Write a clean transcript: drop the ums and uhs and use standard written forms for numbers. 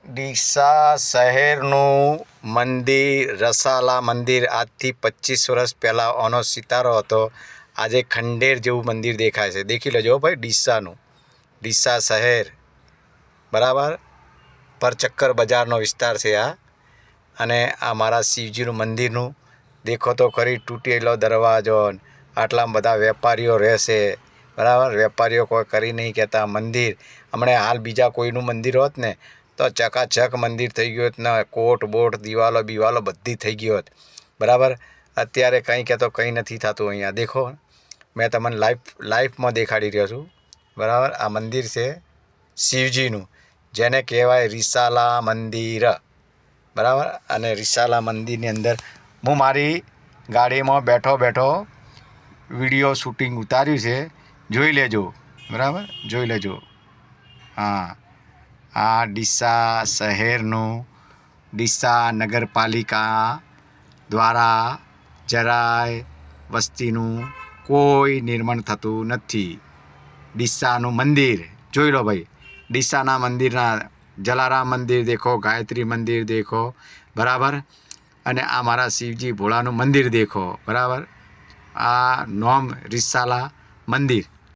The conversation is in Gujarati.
ડીસા શહેરનું મંદિર રસાલા મંદિર આજથી 25 વર્ષ પહેલાં આનો સિતારો હતો. આજે ખંડેર જેવું મંદિર દેખાય છે. દેખી લેજો ભાઈ, ડીસાનું, ડીસા શહેર, બરાબર. પરચક્કર બજારનો વિસ્તાર છે આ. અને આ મારા શિવજીનું મંદિરનું દેખો તો ખરી, તૂટેલો દરવાજો, આટલા બધા વેપારીઓ રહેશે, બરાબર. વેપારીઓ કોઈ કરી નહીં કહેતા. મંદિર હમણાં હાલ બીજા કોઈનું મંદિર હોત ને તો ચકાચક મંદિર થઈ ગયું હોત ને, કોટ બોટ દિવાલો બિવાલો બધી થઈ ગઈ હોત, બરાબર. અત્યારે કંઈ કહેતો કંઈ નથી થતું. અહીંયા દેખો, મેં તમને લાઈફમાં દેખાડી રહ્યો છું, બરાબર. આ મંદિર છે શિવજીનું, જેને કહેવાય રિસાલા મંદિર, બરાબર. અને રિસાલા મંદિરની અંદર હું મારી ગાડીમાં બેઠો બેઠો વિડીયો શૂટિંગ ઉતાર્યું છે, જોઈ લેજો, બરાબર, જોઈ લેજો. હા, આ ડીસા શહેરનું, ડીસા નગરપાલિકા દ્વારા જરાય વસ્તીનું કોઈ નિર્માણ થતું નથી. ડીસાનું મંદિર જોઈ લો ભાઈ, ડીસાના મંદિરના જલારામ મંદિર દેખો, ગાયત્રી મંદિર દેખો, બરાબર. અને આ મારા શિવજી ભોળાનું મંદિર દેખો, બરાબર. આ નોમ રિસાલા મંદિર.